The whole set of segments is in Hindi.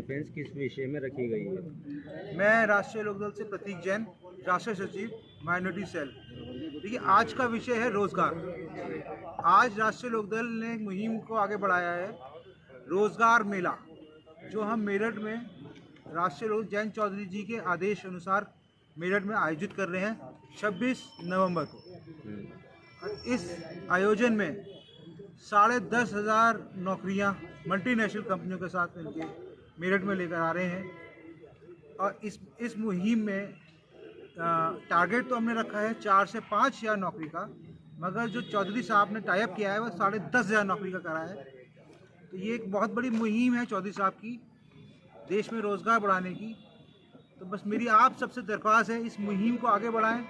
कॉन्फ्रेंस किस विषय में रखी गई है? मैं राष्ट्रीय लोकदल से प्रतीक जैन, राष्ट्रीय सचिव माइनॉरिटी सेल। देखिए, आज का विषय है रोजगार। आज राष्ट्रीय लोकदल ने मुहिम को आगे बढ़ाया है रोजगार मेला, जो हम मेरठ में राष्ट्रीय लोक जैन चौधरी जी के आदेश अनुसार मेरठ में आयोजित कर रहे हैं 26 नवंबर को। और इस आयोजन में 10,500 नौकरियां मल्टीनेशनल कंपनियों के साथ मिलकर मेरठ में लेकर आ रहे हैं। और इस मुहिम में टारगेट तो हमने रखा है 4 से 5 हज़ार नौकरी का, मगर जो चौधरी साहब ने टाइप किया है वो 10,500 नौकरी का करा है। तो ये एक बहुत बड़ी मुहिम है चौधरी साहब की, देश में रोज़गार बढ़ाने की। तो बस मेरी आप सबसे दरख्वास्त है, इस मुहिम को आगे बढ़ाएं,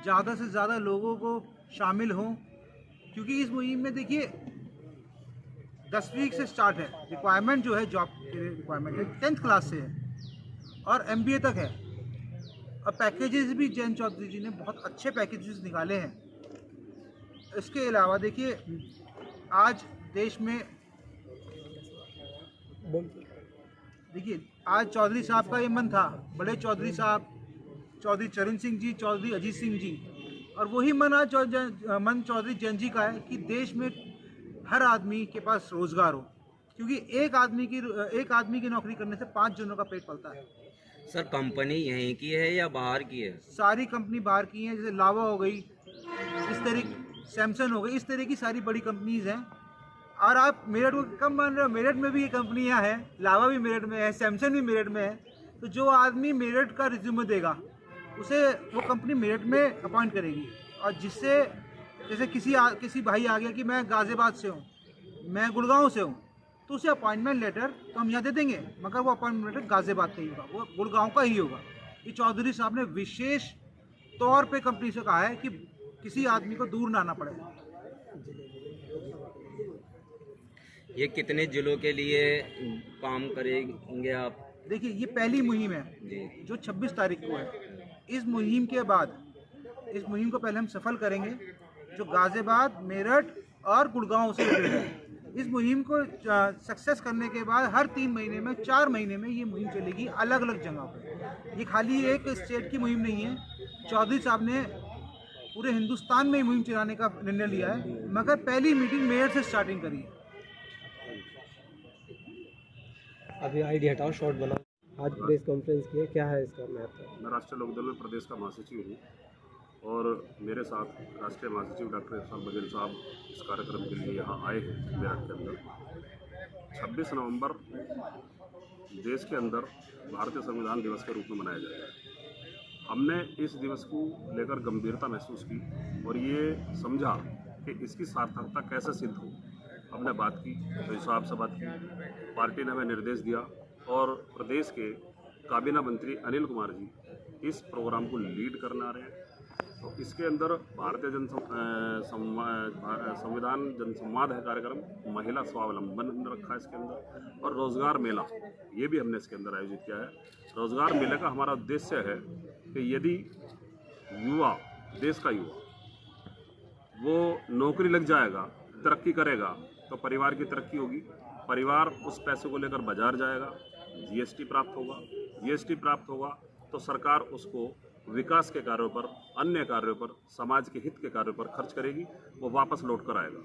ज़्यादा से ज़्यादा लोगों को शामिल हों, क्योंकि इस मुहिम में देखिए 10वीं से स्टार्ट है। रिक्वायरमेंट जो है जॉब के लिए रिक्वायरमेंट है 10th क्लास से है और MBA तक है। और पैकेजेस भी जैन चौधरी जी ने बहुत अच्छे पैकेजेस निकाले हैं। इसके अलावा देखिए, आज देश में आज चौधरी साहब का ये मन था, बड़े चौधरी साहब, चौधरी चरण सिंह जी, चौधरी अजीत सिंह जी, और वही मन आज मन चौधरी जैन जी का है कि देश में हर आदमी के पास रोजगार हो, क्योंकि एक आदमी की नौकरी करने से 5 जनों का पेट पलता है। सर, कंपनी यहीं की है या बाहर की है? सारी कंपनी बाहर की हैं, जैसे लावा हो गई, इस तरह सैमसंग हो गई, इस तरह की सारी बड़ी कंपनीज हैं। और आप मेरठ को कम मान रहे हो, मेरठ में भी ये कंपनियां हैं, लावा भी मेरठ में है, सैमसंग भी मेरठ में है। तो जो आदमी मेरठ का रिज्यूमे देगा उसे वो कंपनी मेरठ में अपॉइंट करेगी। और जिससे जैसे किसी भाई आ गया कि मैं गाजियाबाद से हूँ, मैं गुड़गांव से हूँ, तो उसे अपॉइंटमेंट लेटर तो हम यहाँ दे देंगे, मगर वो अपॉइंटमेंट लेटर गाजियाबाद का ही होगा, वो गुड़गांव का ही होगा। ये चौधरी साहब ने विशेष तौर पे कंपनी से कहा है कि किसी आदमी को दूर ना आना पड़े। ये कितने जिलों के लिए काम करेंगे आप? देखिए, ये पहली मुहिम है जो 26 तारीख को है। इस मुहिम के बाद, इस मुहिम को पहले हम सफल करेंगे, जो गाजियाबाद, मेरठ और गुड़गांव से रिलेटेड है। इस मुहिम को सक्सेस करने के बाद हर 3 महीने में, 4 महीने में ये मुहिम चलेगी अलग अलग जगह पर। ये खाली एक स्टेट की मुहिम नहीं है। चौधरी साहब ने पूरे हिंदुस्तान में मुहिम चलाने का निर्णय लिया है, मगर पहली मीटिंग मेरठ से स्टार्टिंग करी है। अभी आईडी हटाओ, शॉर्ट बनाओ। आज प्रेस कॉन्फ्रेंस की है, क्या है इसका महत्व? मैं राष्ट्रीय लोकदल में प्रदेश का महासचिव हूँ और मेरे साथ राष्ट्रीय महासचिव डॉक्टर इरफान बघेल साहब इस कार्यक्रम के लिए यहाँ आए हैं मेरठ के अंदर। 26 नवंबर देश के अंदर भारतीय संविधान दिवस के रूप में मनाया जाएगा। हमने इस दिवस को लेकर गंभीरता महसूस की और ये समझा कि इसकी सार्थकता कैसे सिद्ध हो। हमने बात की, तो साहब से बात की, पार्टी ने हमें निर्देश दिया और प्रदेश के काबीना मंत्री अनिल कुमार जी इस प्रोग्राम को लीड करने आ रहे हैं। तो इसके अंदर भारतीय संविधान जनसंवाद है कार्यक्रम, महिला स्वावलंबन हमने रखा है इसके अंदर, और रोजगार मेला ये भी हमने इसके अंदर आयोजित किया है। रोजगार मेले का हमारा उद्देश्य है कि यदि युवा, देश का युवा, वो नौकरी लग जाएगा, तरक्की करेगा, तो परिवार की तरक्की होगी। परिवार उस पैसे को लेकर बाजार जाएगा, जीएसटी प्राप्त होगा, जीएसटी प्राप्त होगा तो सरकार उसको विकास के कार्यों पर, अन्य कार्यों पर, समाज के हित के कार्यों पर खर्च करेगी, वो वापस लौट कर आएगा।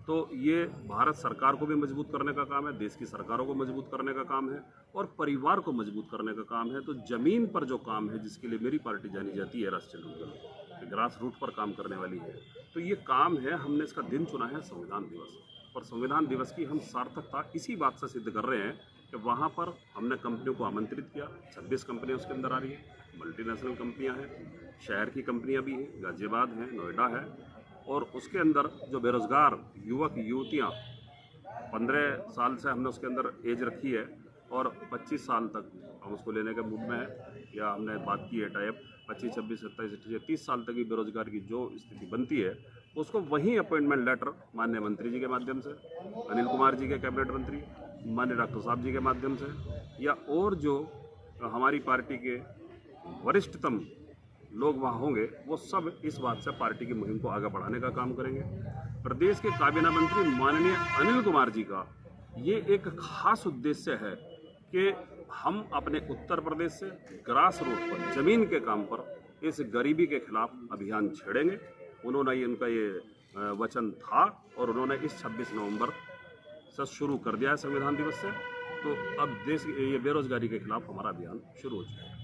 तो ये भारत सरकार को भी मजबूत करने का काम है, देश की सरकारों को मजबूत करने का काम है और परिवार को मजबूत करने का काम है। तो ज़मीन पर जो काम है, जिसके लिए मेरी पार्टी जानी जाती है राष्ट्रीय लोकदल, ग्रास रूट पर काम करने वाली है, तो ये काम है। हमने इसका दिन चुना है संविधान दिवस, और संविधान दिवस की हम सार्थकता इसी बात से सिद्ध कर रहे हैं कि वहाँ पर हमने कंपनियों को आमंत्रित किया। 26 कंपनियाँ उसके अंदर आ रही हैं, मल्टीनेशनल कंपनियाँ हैं, शहर की कंपनियाँ भी हैं, गाजियाबाद है, नोएडा है, और उसके अंदर जो बेरोज़गार युवक युवतियाँ 15 साल से हमने उसके अंदर एज रखी है और 25 साल तक हम उसको लेने के मूड में है, या हमने बात की है टाइप 25, 26, 27, 28, 30 साल तक की बेरोजगार की जो स्थिति बनती है, उसको वहीं अपॉइंटमेंट लेटर माननीय मंत्री जी के माध्यम से, अनिल कुमार जी के कैबिनेट मंत्री, माननीय डॉक्टर साहब जी के माध्यम से, या और जो हमारी पार्टी के वरिष्ठतम लोग वहाँ होंगे, वो सब इस बात से पार्टी की मुहिम को आगे बढ़ाने का काम करेंगे। प्रदेश के काबीना मंत्री माननीय अनिल कुमार जी का ये एक खास उद्देश्य है कि हम अपने उत्तर प्रदेश से ग्रास रूट पर ज़मीन के काम पर इस गरीबी के खिलाफ अभियान छेड़ेंगे। उन्होंने इनका ये वचन था और उन्होंने इस 26 नवंबर से शुरू कर दिया है संविधान दिवस से। तो अब देश ये बेरोजगारी के खिलाफ हमारा अभियान शुरू हो चुका है।